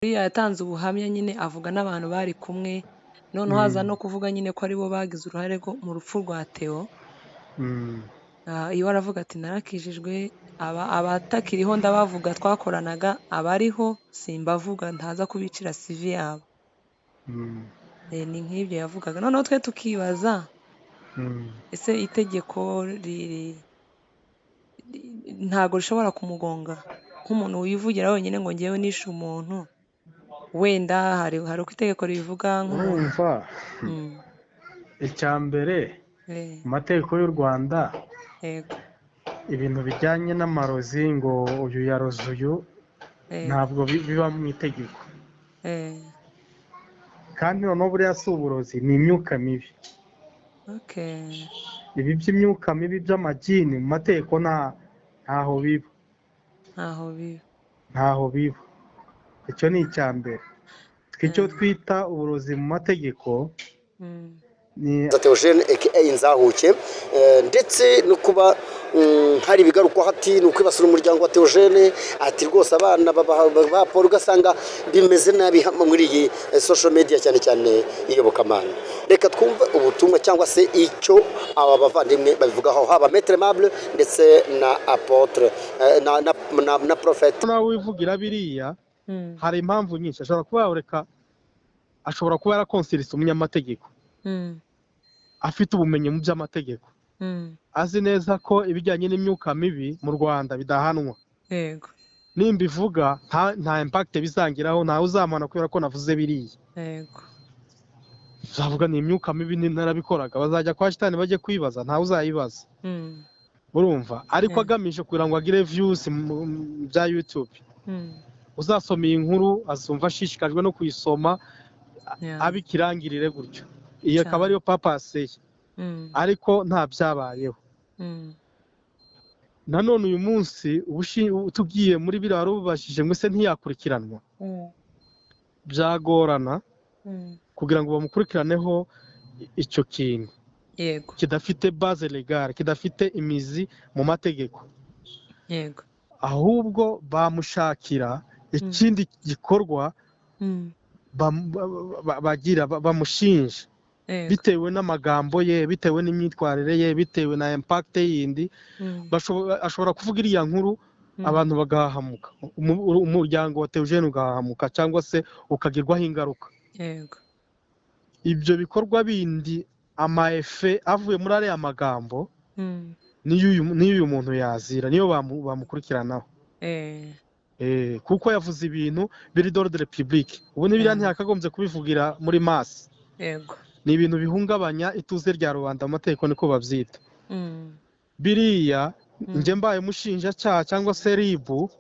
uriya yatanze ubuhamya nyine avuga n'abantu bari kumwe noneho haza no kuvuga nyine ko aribo bagize uruhare mu rupfu rwa Theo. Iyo aravuga ati narakijijwe abatakiriho ndabavuga twakoranaga abariho simbavuga ntaza kubicira CV yabo. Ni nk'ibyo yavugaga noneho twe tukibaza ese itegeko ntago rishobora kumugonga nk'umuntu wivugira wenyine ngo ngewe nishe umuntu wenda hari uko itegeko ribivuga urumva icya mbere mu mategeko y'u Rwanda ibintu bijyanye n'amarozi ngo uyu yaroze uyu ntabwo biba mu itegeko kandi noneho buriya si uburozi ni imyuka mibi. Ibi by'imyuka mibi by'amagini mu mategeko ntaho biba icyo ni icya mbere. Icyo twita uburozi mu mategeko ni Theogene aka Inzahuke ndetse no kuba hari ibigarukwa hati ni ukwibasira umuryango wa Theogene ati rwose abana ba Paul ugasanga bimeze nabi muri iyi social media cyane cyane iyobokamana. Reka twumve ubutumwa cyangwa se icyo aba bavandimwe babivugaho haba Maître Aimable ndetse na Apotre na Prophète. Nawe wivugira biriya hari impamvu nyinshi ashobora kuba yarakonsirise umunyamategeko afite ubumenyi mu by'amategeko azi neza ko ibijyanye n'imyuka mibi mu Rwanda bidahanwa. Nimba ivuga nta impact bizangiraho ntawe uzamana kubera ko navuze biriya. Uzavuga ni imyuka mibi narabikoraga bazajya kwa shitani bajye kwibaza ntawe uzayibaza. Urumva ariko agamije kugira ngo agire views bya YouTube. Uzasoma iyi nkuru azumva ashishikajwe no kuyisoma abikirangirire gutyo. Iyo akaba ariyo papase ariko nta byabayeho. Nanone uyu munsi tugiye muri biriya rubashije ngo se ntiyakurikiranwa byagorana kugira ngo bamukurikiraneho icyo kintu kidafite base legale kidafite imizi mu mategeko ahubwo bamushakira ikindi gikorwa bagira bamushinja bitewe n'amagambo ye bitewe n'imyitwarire ye bitewe na impact yindi ashobora kuvuga iriya nkuru abantu bagahamuka umuryango wa Theogene ugahamuka cyangwa se ukagirwaho ingaruka. Ibyo bikorwa bindi amaefe avuye muri ariya magambo niyo uyu muntu yazira niyo bamukurikiranaho kuko yavuze ibintu biri d'ordre public. Ubu n'ibiriya ntiyakagombye kubivugira muri mass. Ni ibintu bihungabanya ituze rya rubanda mu mategeko niko babyita. Biriya njye mbaye umushinjacyaha cyangwa se ribu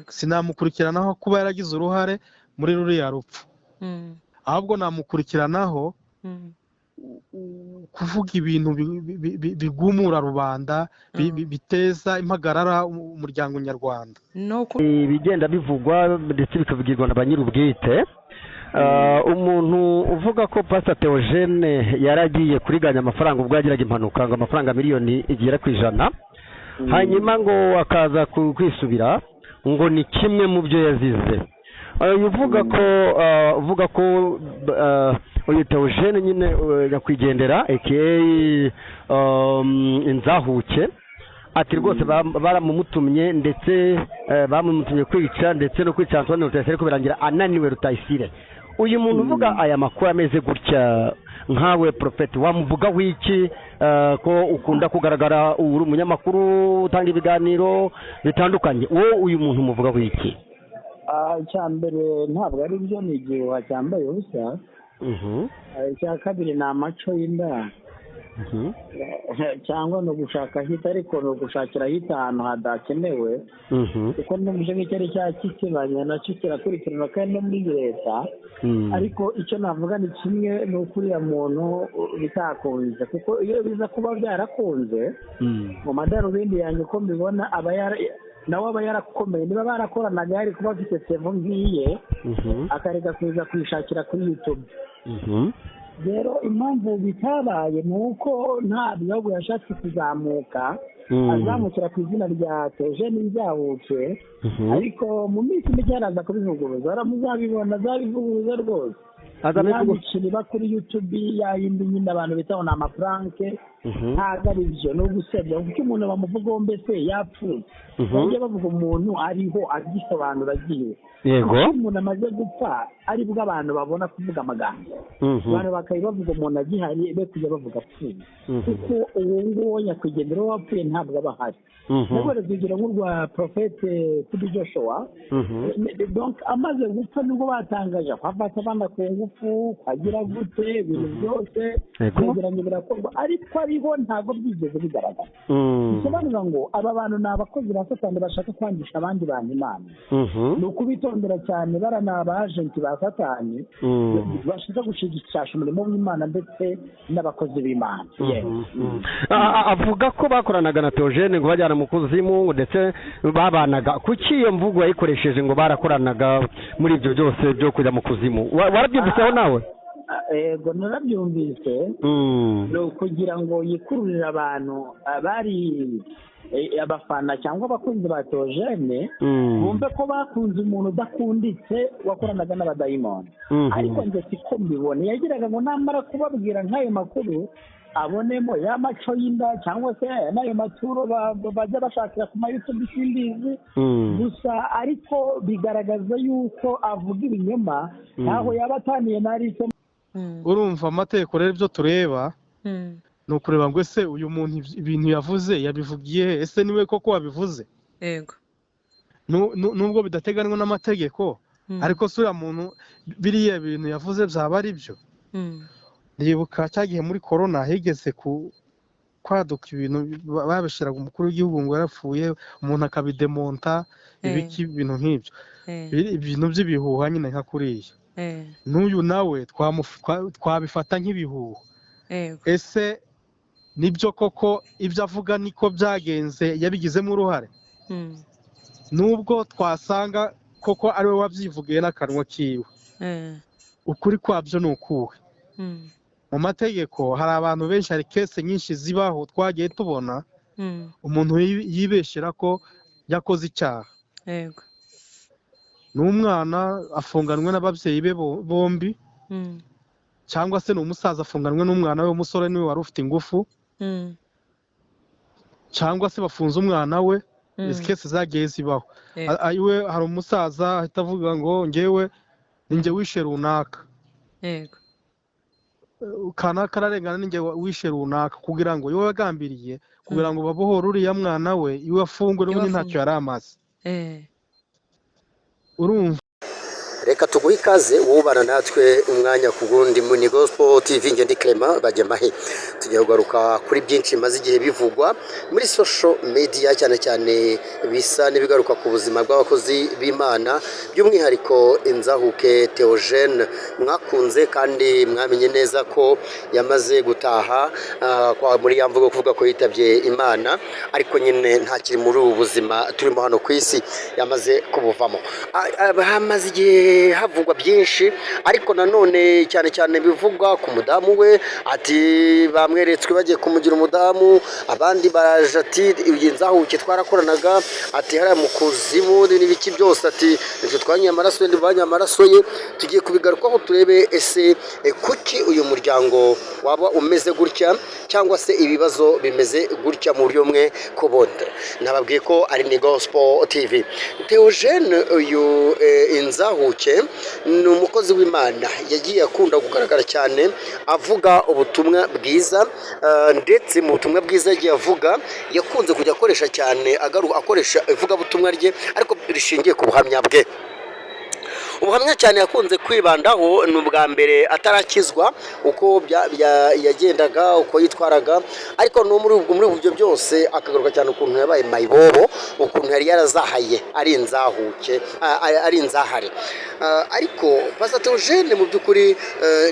sinamukurikiranaho kuba yaragize uruhare muri ruriya rupfu ahubwo namukurikiranaho kuvuga ibintu bigumura rubanda biteza impagarara umuryango nyarwanda. Ibigenda bivugwa ndetse bikavugirwa na ba nyir'ubwite. Umuntu uvuga ko Pastor Theogene yaragiye kuriganya amafaranga ubwo yagiraga impanuka ngo amafaranga miliyoni igera ku 100 hanyuma ngo akaza kwisubira ngo ni kimwe mu byo yazize. Uvuga ko uyu Theogene nyine yakwigendera aka Inzahuke ati rwose baramumutumye ndetse bamumutumye kwica ndetse no kwica Antoine Rutayisire kubirangira ananiwe Rutayisire. Uyu muntu uvuga aya makuru ameze gutya nkawe Prophet wamuvuga wiki ko ukunda kugaragara uri umunyamakuru utanga ibiganiro bitandukanye wowe uyu muntu umuvuga wiki? Icyambere ntabwo ari byo ni igihuha cyambaye ubusa. Icya kabiri ni amaco y'inda cyangwa no gushaka hita ariko no gushakira hita ahantu hadakenewe kuko n'umuje nk'icyari cya kikibanya nacyo kirakurikirana kandi no muri leta ariko icyo navuga ni kimwe ni ukuriya muntu bitakunze kuko iyo biza kuba byarakunze mu madarubindi yanjye uko mbibona nawe aba yarakomeye niba barakoranaga yari kuba afite sevo ngiye akareka kuza kwishakira kuri YouTube rero impamvu bitabaye ni uko nta bihugu yashatse kuzamuka azamukira ku izina rya Theogene Nzahuke ariko mu minsi mike yaraza kubivuguruza muzabibona azabivuguruza rwose yandikira kuri YouTube yayindi nyine abantu bitaho ni amapuranke ntabwo ari byo ni ugusebya kuko umuntu bamuvugaho mbese yapfuye bajya bavuga umuntu ariho agisobanura agiye yego umuntu amaze gupfa aribwo abantu babona kuvuga amagambo abantu bakayibavuga umuntu agihari be kujya bavuga apfuye kuko uwo nguwo nyakwigendera wapfuye ntabwo aba ahari nabwo kugira nk'urwa Prophet Tudu Joshua donc amaze gupfa nibwo batangaje kwafata abana ku ngufu kwagira gute ibintu byose kugira ngo birakorwa ariko ariho ntabwo byigeze bigaragara bisobanura ngo aba bantu ni abakozi ba Satani bashaka kwangisha abandi bantu Imana ni ukubitondera cyane barana abajenti ba Satani bashaka gushigikisha umurimo w'Imana ndetse n'abakozi b'Imana avuga ko bakoranaga na Theogene ngo bajyana mu kuzimu ndetse babanaga kuki iyo mvugo yayikoresheje ngo barakoranaga muri ibyo byose byo kujya mu kuzimu warabyumviseho nawe ego narabyumvise ni ukugira ngo yikururire abantu bari abafana cyangwa abakunzi ba Theogene bumve ko bakunze umuntu udakunditse wakoranaga n'abadayimoni ariko njye siko mbibona yagiraga ngo namara kubabwira nk'ayo makuru abonemo ya maco y'inda cyangwa se n'ayo maturo bajya bashakira ku mayutubi simbizi gusa ariko bigaragaza yuko avuga ibinyoma ntaho yaba ataniye n'aricyo urumva amategeko rero ibyo tureba ni ukureba ngo ese uyu muntu ibintu yavuze yabivugiye ese niwe koko wabivuze yego nubwo bidateganywa n'amategeko ariko sura muntu biriya bintu yavuze byaba ari byo ndibuka cyagihe muri corona higeze kwaduka ibintu babishiraga umukuru w'igihugu ngo yarapfuye umuntu akabidemonta ibiki ibintu nk'ibyo ibintu by'ibihuha nyine nka kuriya n'uyu nawe twabifata nk'ibihuha ese nibyo koko ibyo avuga niko byagenze yabigizemo uruhare nubwo twasanga koko ari we wabyivugiye n'akanwa kiwe ukuri kwabyo ni ukuhe mu mategeko hari abantu benshi hari kese nyinshi zibaho twagiye tubona umuntu yibeshera ko yakoze icyaha n'umwana afunganwe n'ababyeyi be bombi cyangwa se ni umusaza afunganwe n'umwana we w'umusore niwe wari ufite ingufu cyangwa se bafunze umwana we izi kese zagiye zibaho iwe hari umusaza ahita avuga ngo ngewe ninjye wishe runaka kanaka ararengana ninjye wishe runaka kugira ngo iwe wagambiriye kugira ngo babohore uriya mwana we iwe afungwe n'ubundi ntacyo yari amaze urumva reka tuguhe ikaze wubana natwe umwanya ku gundi muri Gospel TV ngende Clement Bajyamahe tugiye kugaruka kuri byinshi maze igihe bivugwa muri social media cyane cyane bisa n'ibigaruka ku buzima bw'abakozi b'Imana by'umwihariko Nzahuke Theogene mwakunze kandi mwamenye neza ko yamaze gutaha kwa muri yamvugo kuvuga ko yitabye Imana ariko nyine ntakiri muri ubu buzima turimo hano ku isi yamaze kubuvamo hamaze igihe havugwa byinshi ariko nanone cyane cyane bivugwa ku mudamu we ati bamweretswe bagiye kumugira umudamu abandi baraje ati uyu Nzahuke twarakoranaga ati hariya mu kuzimu n'ibiki byose ati nitwe twanye amaraso ndi banye amaraso ye tugiye kubigarukaho turebe ese kuki uyu muryango waba umeze gutya cyangwa se ibibazo bimeze gutya mu buryo bumwe kubonde nababwiye ko ari ni Gospel TV Theogene uyu Nzahuke ni umukozi w'Imana yagiye akunda kugaragara cyane avuga ubutumwa bwiza ndetse mu butumwa bwiza yagiye avuga yakunze kujya akoresha cyane akoresha ivugabutumwa rye ariko rishingiye ku buhamya bwe ubuhamya cyane yakunze kwibandaho ni ubwa mbere atarakizwa uko yagendaga uko yitwaraga ariko no muri buryo byose akagaruka cyane ukuntu yabaye mayibobo ukuntu yari yarazahaye ari Nzahuke ari Nzahare ariko Pastor Theogene mu by'ukuri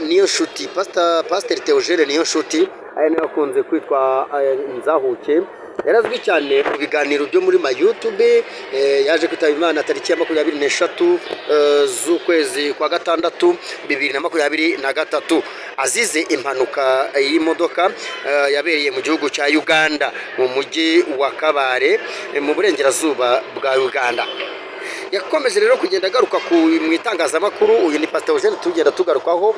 niyo nshuti Pastor Theogene niyo nshuti ari nayo akunze kwitwa Nzahuke yarazwi cyane mu biganiro byo muri YouTube. Yaje kwitaba Imana tariki ya 24 z'ukwezi kwa gatandatu 2023 azize impanuka y'imodoka yabereye mu gihugu cya Uganda mu mujyi wa Kabare mu burengerazuba bwa Uganda. Yakomeje rero kugenda agaruka mu itangazamakuru. Uyu ni Pastor Eugene tugenda tugarukaho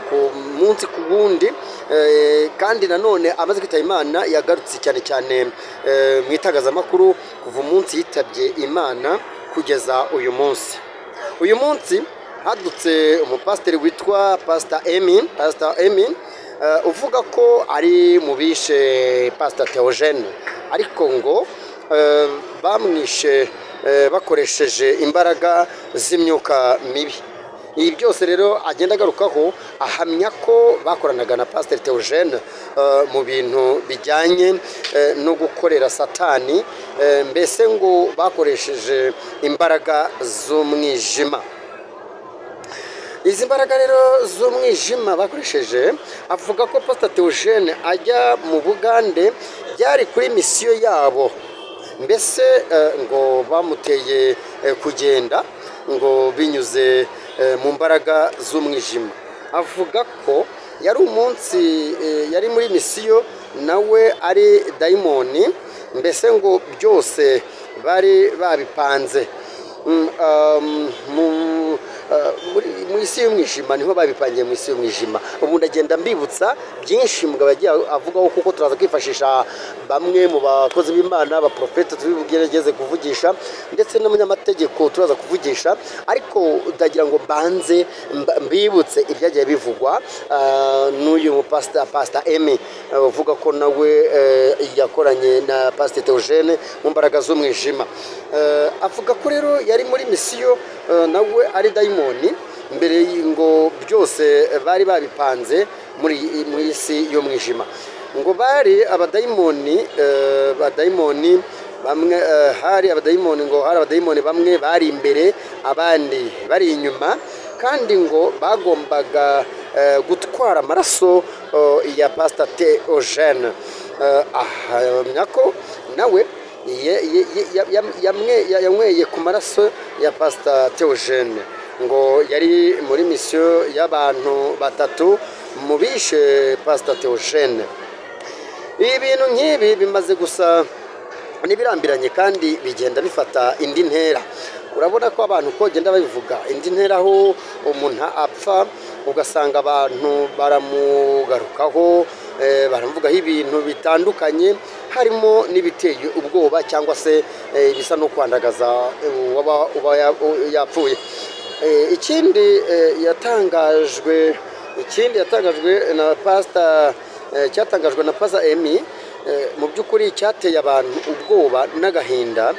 ku munsi ku wundi, kandi nanone amaze kwitaba Imana yagarutse cyane mu itangazamakuru kuva umunsi yitabye Imana kugeza uyu munsi. Uyu munsi hadutse umupasiteri witwa Pastor Emi uvuga ko ari mu bishe Pastor Theogene, ariko ngo bamwishe bakoresheje imbaraga z'imyuka mibi. Ibi byose rero agenda agarukaho, ahamya ko bakoranaga na Pastor Theogene mu bintu bijyanye no gukorera Satani, mbese ngo bakoresheje imbaraga z'umwijima. Izi mbaraga rero z'umwijima bakoresheje, avuga ko Pastor Theogene ajya mu Bugande byari kuri misiyo yabo, mbese ngo bamuteye kugenda ngo binyuze mu mbaraga z'umwijima. Avuga ko yari umunsi yari muri misiyo nawe ari dayimoni, mbese ngo byose bari babipanze mu isi y'umwijima, niho babipangiye mu isi y'umwijima. Ubu ndagenda mbibutsa byinshi mugabo yagiye avugaho, kuko turaza kwifashisha bamwe mu bakozi b'Imana, abaprofeti tubigerageze kuvugisha, ndetse n'umunyamategeko turaza kuvugisha, ariko ndagira ngo mbanze mbibutse ibyagiye bivugwa n'uyu Pastor Emi uvuga ko nawe yakoranye na Pastor Theogene mu mbaraga z'umwijima. Avuga ko rero yari muri misiyo nawe ari dayimoni, mbere ngo byose bari babipanze muri isi y'umwijima. Ngo bari abadayimoni bamwe, hari abadayimoni bamwe bari imbere, abandi bari inyuma, kandi ngo bagombaga gutwara amaraso ya Pastor Theogene. Ahamya ko nawe yanyweye ku maraso ya Pastor Theogene. Ngo yari muri misiyo y'abantu batatu mu bishe Pastor Theogene. Ibi bintu nk'ibi bimaze gusa n'ibirambiranye, kandi bigenda bifata indi ntera. Urabona ko abantu kogenda babivuga indi ntera, aho umuntu apfa ugasanga abantu baramugarukaho, baramuvugaho ibintu bitandukanye, harimo n'ibiteye ubwoba cyangwa se bisa no kwandagaza uba yapfuye. Ikindi yatangajwe na Pastor, cyatangajwe na Pastor Emi, mu by'ukuri cyateye abantu ubwoba n'agahinda,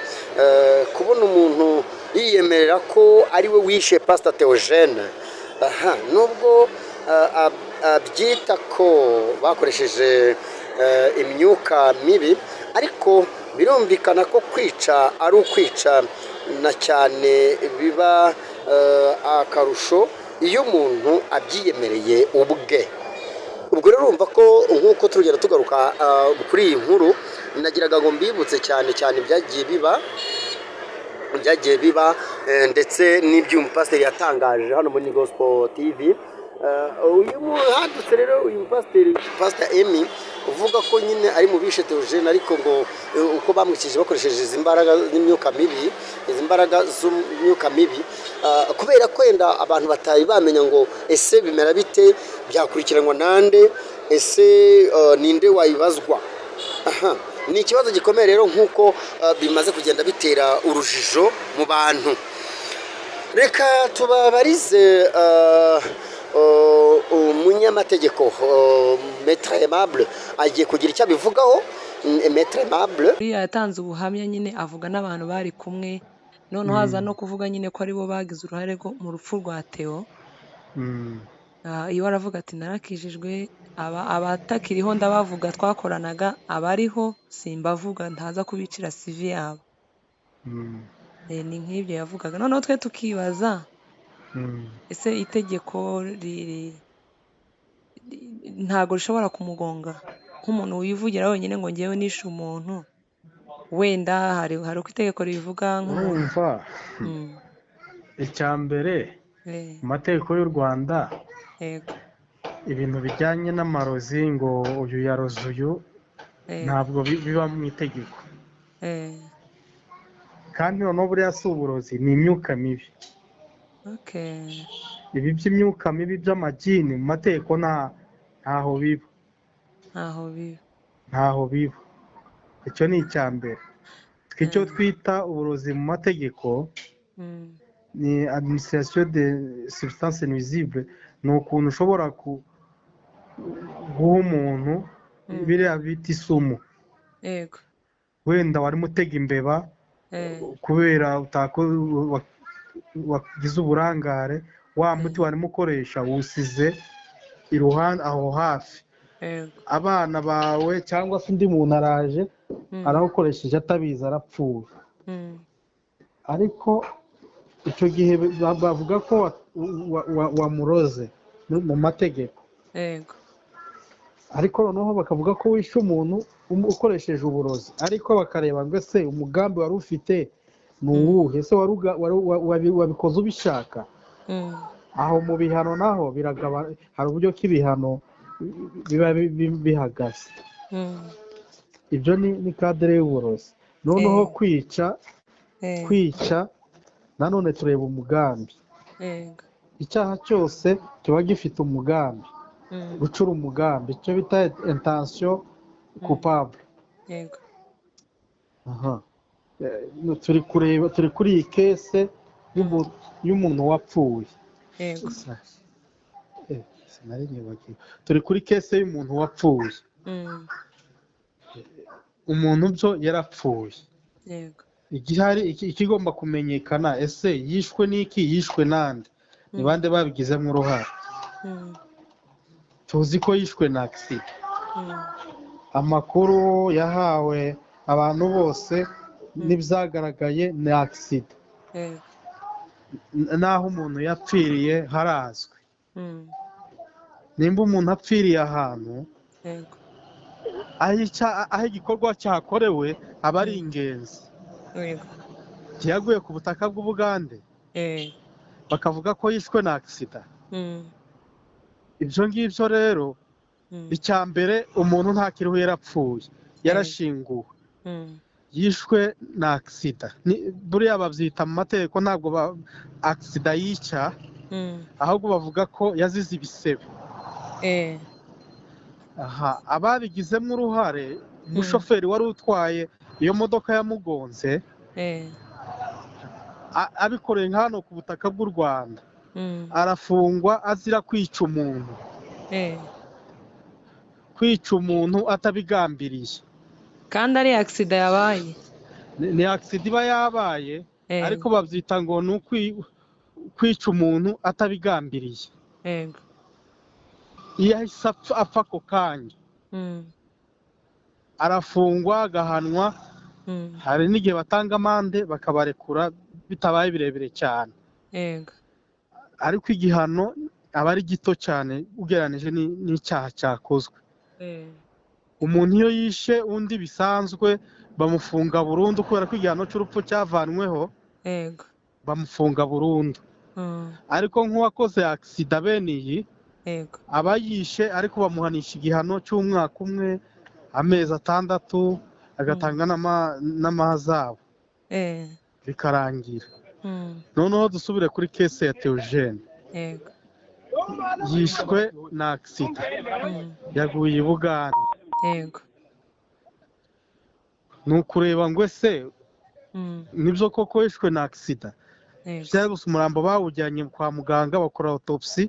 kubona umuntu yiyemerera ko ari we wishe Pastor Theogene. Nubwo abyita ko bakoresheje imyuka mibi, ariko birumvikana ko kwica ari ukwica na cyane biba akarusho iyo umuntu abyiyemereye ubwe. Ubwo rero urumva ko nk'uko turugenda tugaruka kuri iyi nkuru, nagiraga ngo mbibutse cyane ibyagiye biba ndetse n'ibyo umupasiteri yatangaje hano muri Gospel TV. Uyu hadutse rero uyu Pastor Emi uvuga ko nyine ari mu bishe Theogene, ariko ngo uko bamwikije bakoresheje izi mbaraga n'imyuka mibi, izi mbaraga z'imyuka mibi, kubera kwenda abantu batayi bamenya ngo ese bimera bite, byakurikiranwa nande, ese ninde wayibazwa. Ni ikibazo gikomeye rero, nk'uko bimaze kugenda bitera urujijo mu bantu. Reka tubabarize umunyamategeko Maître Aimable agiye kugira icyo abivugaho. Maître Aimable yatanze ubuhamya nyine, avuga n'abantu bari kumwe, noneho haza no kuvuga nyine ko aribo bagize uruhare mu rupfu rwa Theo. Iyo aravuga ati narakijijwe, abatakiriho ndabavuga twakoranaga, abariho simbavuga, ntaza kubicira CV yabo. Ni nk'ibyo yavugaga. Noneho twe tukibaza, ese itegeko ntago rishobora kumugonga? nk'umuntu wivugira wenyine ngo ngewe nishe umuntu wenda hari uko itegeko ribivuga nk'umuntu. urumva icya mbere mu mategeko y'u Rwanda ibintu bijyanye n'amarozi ngo uyu yaroze uyu ntabwo biba mu itegeko, kandi noneho buriya si uburozi, ni imyuka mibi. ibi by'imyuka mibi by'amagini mu mategeko ntaho biba, ntaho biba. icyo ni icya mbere. icyo twita uburozi mu mategeko ni administration de substance nuisible. ni ukuntu ushobora guha umuntu biriya bita isumu, wenda warimo utega imbeba kubera wagize uburangare, wa muti warimo ukoresha wusize iruhande aho hafi, abana bawe cyangwa se undi muntu araje arawukoresheje atabizi arapfuye. ariko icyo gihe bavuga ko wamuroze mu mategeko, ariko noneho bakavuga ko wishe umuntu ukoresheje uburozi, ariko bakareba ngo ese umugambi wari ufite ni uwuhe, ese wabikoze ubishaka. aho mu bihano naho hari uburyo k'ibihano biba bihagaze. ibyo ni kadere y'uburozi. noneho kwica nanone tureba umugambi. icyaha cyose kiba gifite umugambi, gucura umugambi, icyo bita intention coupable. turi kuri iyi kese y'umuntu wapfuye. turi kuri kese y'umuntu wapfuye. umuntu byo yarapfuye. ikigomba kumenyekana, ese yishwe n'iki, yishwe nande, ni bande babigizemo uruhare. tuzi ko yishwe na accident. amakuru yahawe abantu bose n'ibyagaragaye ni accident. n'aho umuntu yapfiriye harazwi. nimba umuntu apfiriye ahantu aho igikorwa cyakorewe aba ari ingenzi. yaguye ku butaka bw'Ubugande bakavuga ko yishwe na accident. ibyo ngibyo rero, icya mbere umuntu ntakiriho yarapfuye, yarashinguwe, yishwe na accident. buriya babyita mu mategeko ntabwo accident yica, ahubwo bavuga ko yazize ibisebe. ababigizemo uruhare, umushoferi wari utwaye iyo modoka yamugonze abikoreye nka hano ku butaka bw'u Rwanda, arafungwa azira kwica umuntu. kwica umuntu atabigambiriye, kandi ari accident yabaye. ni accident iba yabaye, ariko babyita ngo ni kwica umuntu atabigambiriye. iyo ahise apfa ako kanya arafungwa agahanwa. hari n'igihe batanga amande bakabarekura bitabaye birebire cyane, ariko igihano aba ari gito cyane ugereranije n'icyaha cyakozwe. umuntu iyo yishe undi bisanzwe bamufunga burundu, kubera ko igihano cy'urupfu cyavanweho, bamufunga burundu. ariko nk'uwakoze accident bene iyi aba yishe, ariko bamuhanisha igihano cy'umwaka umwe, amezi 6, agatanga n'amahazabu bikarangira. noneho dusubire kuri kese ya Theogene. yishwe na accident, yaguye i Bugande. ni ukureba ngo ese nibyo koko yishwe na accident. byari gusa umurambo bawujyanye kwa muganga bakora autopsy.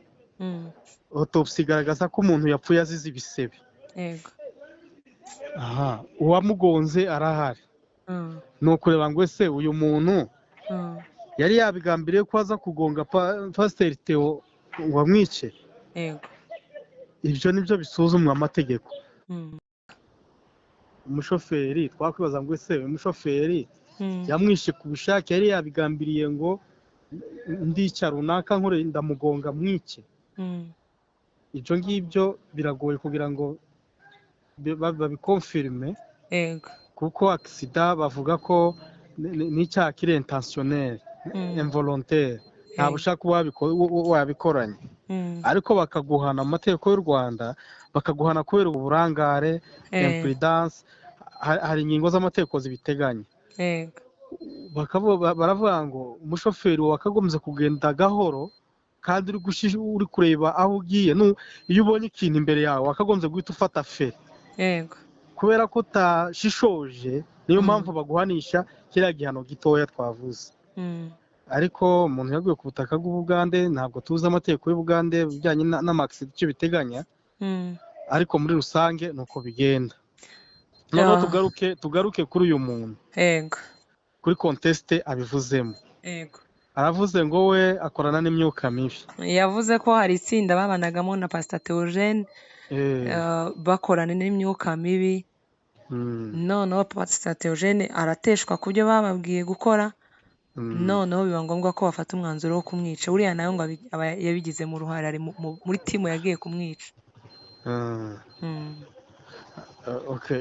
autopsy igaragaza ko umuntu yapfuye azize ibisebe. uwamugonze arahari. ni ukureba ngo ese uyu muntu yari yabigambiriye ko aza kugonga Pasiteri Theo ngo amwice. ibyo nibyo bisuzumwa amategeko. umushoferi twakwibaza ngo ese umushoferi yamwishe ku bushake, yari yabigambiriye ngo ndica runaka nkore ndamugonga mwice. ibyo ngibyo biragoye kugira ngo babikonfirime yego kuko agisida bavuga ko n'icyaha kiri intentionnel involontaire ntabwo ushaka kuba wabikoranye ariko bakaguhana amategeko y'u Rwanda bakaguhana kubera uburangare imprudence hari ingingo z'amategeko zibiteganya baravuga ngo umushoferi wakagombye kugenda gahoro kandi uri kureba aho ugiye iyo ubonye ikintu imbere yawe wakagombye guhita ufata feri kubera ko utashishoje niyo mpamvu baguhanisha kiriya gihano gitoya twavuze ariko umuntu yaguye ku butaka bw'Ubugande ntabwo tuzi amategeko y'Ubugande bijyanye n'amakisida icyo biteganya ariko muri rusange nuko bigenda noneho tugaruke kuri uyu muntu kuri conteste abivuzemo aravuze ngo we akorana n'imyuka mibi yavuze ko hari itsinda babanagamo na Pastor Theogene bakorana n'imyuka mibi noneho Pastor Theogene arateshwa ku byo bababwiye gukora noneho biba ngombwa ko bafata umwanzuro wo kumwica uriya nawe ngo yabigizemo uruhare ari muri timu yagiye kumwica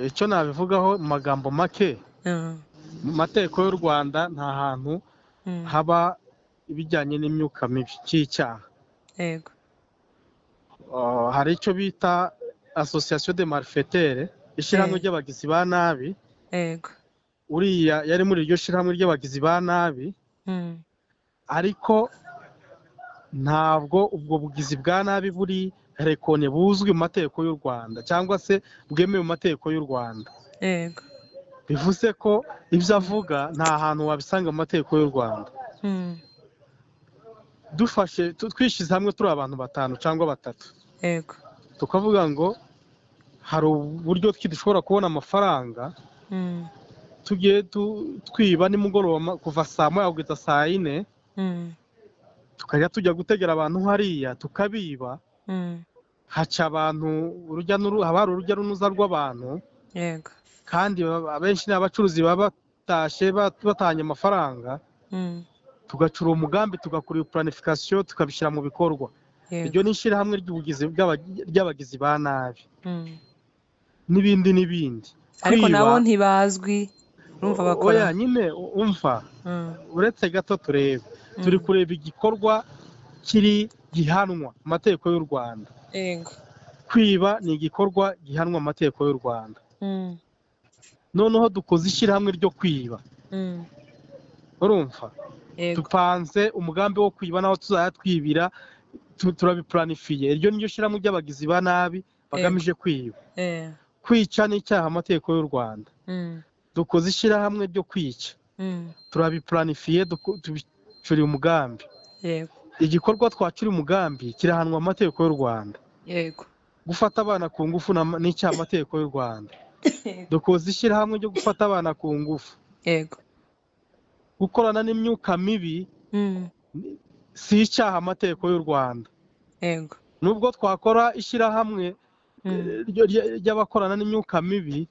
icyo nabivugaho mu magambo make mu mategeko y'u Rwanda nta hantu haba ibijyanye n'imyuka mibi cy'icyaha hari icyo bita association de malfaiteurs ishyirahamwe ry'abagizi ba nabi uriya yari muri iryo shyirahamwe ry'abagizi ba nabi ariko ntabwo ubwo bugizi bwa nabi buri rekone buzwi mu mategeko y'u Rwanda cyangwa se bwemewe mu mategeko y'u Rwanda bivuze ko ibyo avuga nta hantu wabisanga mu mategeko y'u Rwanda twishyize hamwe turi abantu batanu cyangwa batatu tukavuga ngo hari uburyo dushobora kubona amafaranga tugiye twiba nimugoroba kuva saa moya kugeza saa yine tukajya tujya gutegera abantu hariya tukabiba haca abantu haba hari urujya n'uruza rw'abantu kandi abenshi ni abacuruzi baba batashye batanye amafaranga tugacura umugambi tugakora planification tukabishyira mu bikorwa iryo ni ishyirahamwe ry'abagizi ba nabi n'ibindi ariko nabo ntibazwi urumva bakora nyine umva uretse gato turebe turi kureba igikorwa kiri gihanwa amategeko y'u Rwanda kwiba ni igikorwa gihanwa amategeko y'u Rwanda noneho dukoze ishyirahamwe ryo kwiba urumva dupanze umugambi wo kwiba naho tuzajya twibira turabipuranifiye iryo niryo shyirahamwe ry'abagizi ba nabi bagamije kwiba kwica n'icyaha amategeko y'u Rwanda dukoze ishyirahamwe ryo kwica turabipuranifiye tubicuriye umugambi igikorwa twacuriye umugambi kirahanwa amategeko y'u Rwanda gufata abana ku ngufu n'icyaha amategeko y'u Rwanda dukoze ishyirahamwe ryo gufata abana ku ngufu gukorana n'imyuka mibi si icyaha amategeko y'u Rwanda nubwo twakora ishyirahamwe ry'abakorana n'imyuka mibi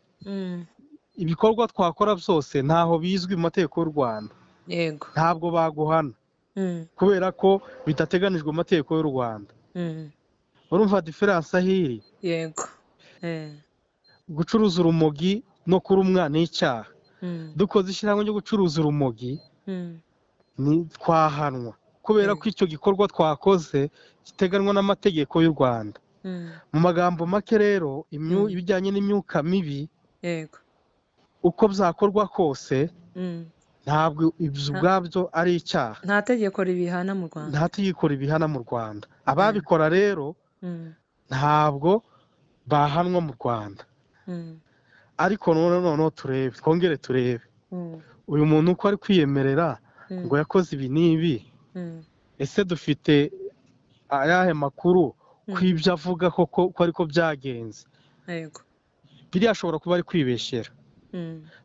ibikorwa twakora byose ntaho bizwi mu mategeko y'u Rwanda ntabwo baguhana kubera ko bidateganijwe mu mategeko y'u Rwanda urumva diferanse ahiri gucuruza urumogi no kurumwa ni icyaha dukoze ishyirahamwe ryo gucuruza urumogi twahanwa kubera ko icyo gikorwa twakoze giteganwa n'amategeko y'u Rwanda mu magambo make rero ibijyanye n'imyuka mibi uko byakorwa kose ntabwo ibyo ubwabyo ari icyaha nta tegeko ribihana mu Rwanda nta tegeko ribihana mu Rwanda ababikora rero ntabwo bahanwa mu Rwanda ariko noneho twongere turebe uyu muntu uko ari kwiyemerera ngo yakoze ibi n'ibi ese dufite ayahe makuru ko ibyo avuga ko ariko byagenze biriya ashobora kuba ari kwibeshyera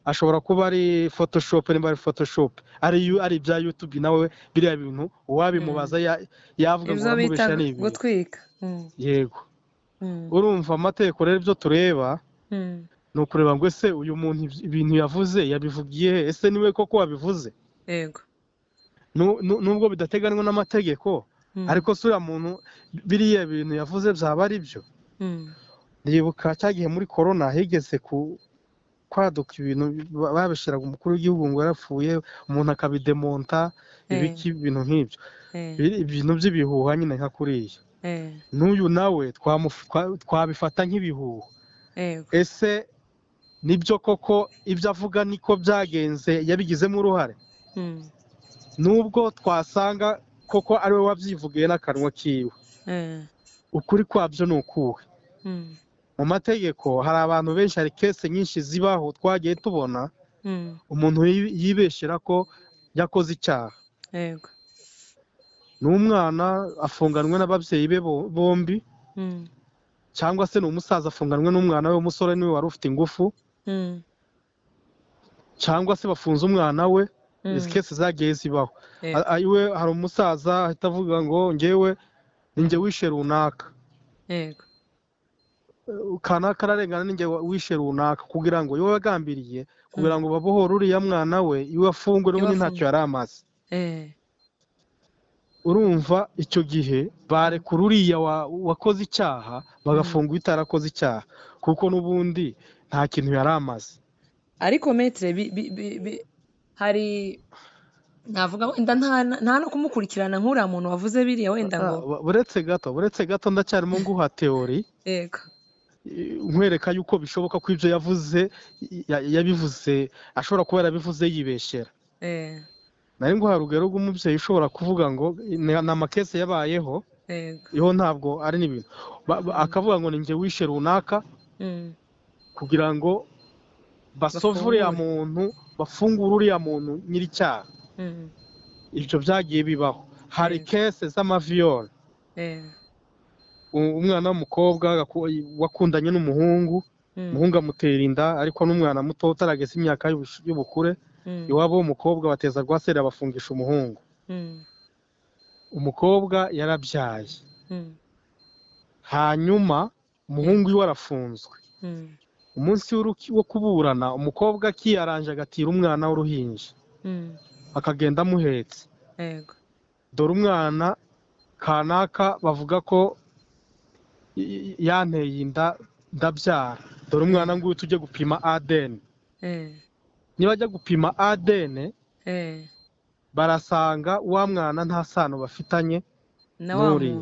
ashobora kuba ari photoshop nimba ari photoshop ari ibya YouTube nawe biriya bintu uwabimubaza yavuga ngo amubesha n'ibi gutwika yego urumva amategeko rero ibyo tureba ni ukureba ngo ese uyu muntu ibintu yavuze yabivugiye ese niwe koko wabivuze nubwo bidateganywa n'amategeko ariko sura muntu biriya bintu yavuze byaba ari byo ndibuka cyagiye muri corona higeze kwaduka ibintu babishiraga umukuru w'igihugu ngo yarapfuye umuntu akabidemonta ibiki ibintu nk'ibyo ibintu by'ibihuha nyine nka kuriya n'uyu nawe twabifata nk'ibihuha ese nibyo koko ibyo avuga niko byagenze yabigizemo uruhare nubwo twasanga koko ari we wabyivugiye n'akanwa kiwe ukuri kwabyo ni ukuwe mu mategeko hari abantu benshi hari kese nyinshi zibaho twagiye tubona umuntu yibeshera ko yakoze icyaha n'umwana afunganwe n'ababyeyi be bombi cyangwa se ni umusaza afunganwe n'umwana we w'umusore niwe wari ufite ingufu cyangwa se bafunze umwana we izi kese zagiye zibaho iwe hari umusaza ahita avuga ngo ngewe ninjye wishe runaka kanaka ararengana ninjye wishe runaka kugira ngo iwe wagambiriye kugira ngo babohore uriya mwana we iwe afungwe n'ubundi ntacyo yari amaze urumva icyo gihe barekura uriya wakoze icyaha bagafunga utarakoze icyaha kuko n'ubundi nta kintu yari amaze ariko metre hari navuga wenda nta no kumukurikirana nk'uriya muntu wavuze biriya wenda ngo buretse gato ndacyarimo nguha teori nkwereka yuko bishoboka ko ibyo yabivuze ashobora kuba yarabivuze yibeshera nari nguha urugero rw'umubyeyi ushobora kuvuga ngo ni amakese yabayeho iho ntabwo ari n'ibintu akavuga ngo ni njye wishe runaka kugira ngo basove uriya muntu bafungure uriya muntu nyir'icyaha ibyo byagiye bibaho hari kese z'amaviyore umwana w'umukobwa wakundanye n'umuhungu umuhungu amutera inda ariko n'umwana muto utarageza imyaka y'ubukure iwabo w'umukobwa bateza rwaseri abafungisha umuhungu umukobwa yarabyaye hanyuma umuhungu iwe arafunzwe umunsi wo kuburana umukobwa akiyaranje agatira umwana w'uruhinja akagenda amuhetse dore umwana kanaka bavuga ko yanteye inda ndabyara dore umwana nguyu tujye gupima ADN niba ajya gupima ADN barasanga wa mwana nta sano bafitanye n'uriya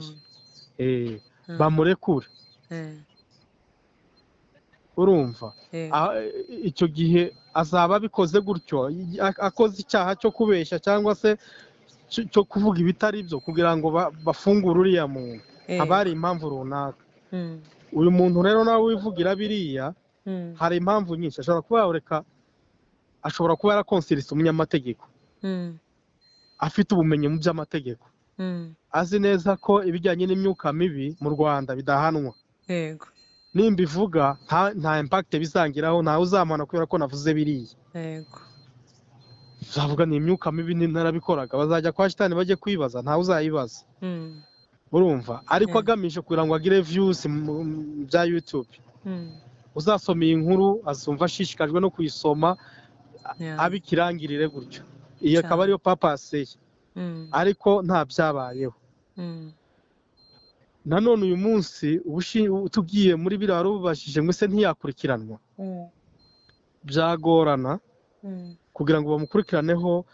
bamurekure urumva icyo gihe azaba abikoze gutyo akoze icyaha cyo kubeshya cyangwa se cyo kuvuga ibitari byo kugira ngo bafungure uriya muntu haba hari impamvu runaka uyu muntu rero nawe wivugira biriya hari impamvu nyinshi ashobora kuba yarakonsirise umunyamategeko afite ubumenyi mu by'amategeko azi neza ko ibijyanye n'imyuka mibi mu Rwanda bidahanwa nimba ivuga nta impact bizangiraho ntawe uzamana kubera ko navuze biriya zavuga ni imyuka mibi narabikoraga bazajya kwa shitani bajye kwibaza ntawe uzayibaza urumva ariko agamije kugira ngo agire views bya YouTube uzasoma iyi nkuru azumva ashishikajwe no kuyisoma abikirangirire gutyo iyo akaba ariyo purpose ariko nta byabayeho nanone uyu munsi tugiye muri biriya rubashije ngo se ntiyakurikiranwa byagorana kugira ngo bamukurikiraneho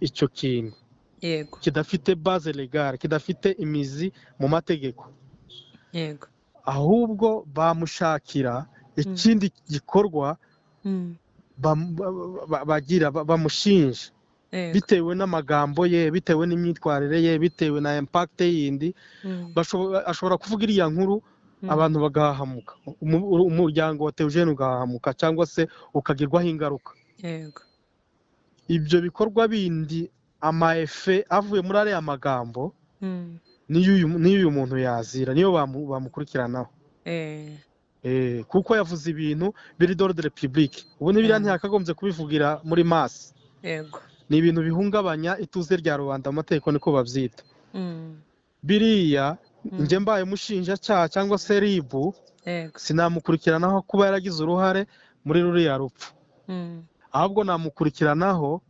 icyo kintu kidafite base legale kidafite imizi mu mategeko ahubwo bamushakira ikindi gikorwa bamushinja bitewe n'amagambo ye bitewe n'imyitwarire ye bitewe na impact yindi ashobora kuvuga iriya nkuru abantu bagahahamuka umuryango wa Theogene ugahahamuka cyangwa se ukagirwaho ingaruka ibyo bikorwa bindi amaefe avuye muri ariya magambo niyo uyu muntu yazira niyo bamukurikiranaho kuko yavuze ibintu biri d'ordre public ubu n'ibiriya ntiyakagombye kubivugira muri masse ni ibintu bihungabanya ituze rya rubanda amategeko niko babyita biriya njye mbaye umushinjacyaha cyangwa se ribu sinamukurikiranaho kuba yaragize uruhare muri ruriya rupfu ahubwo namukurikiranaho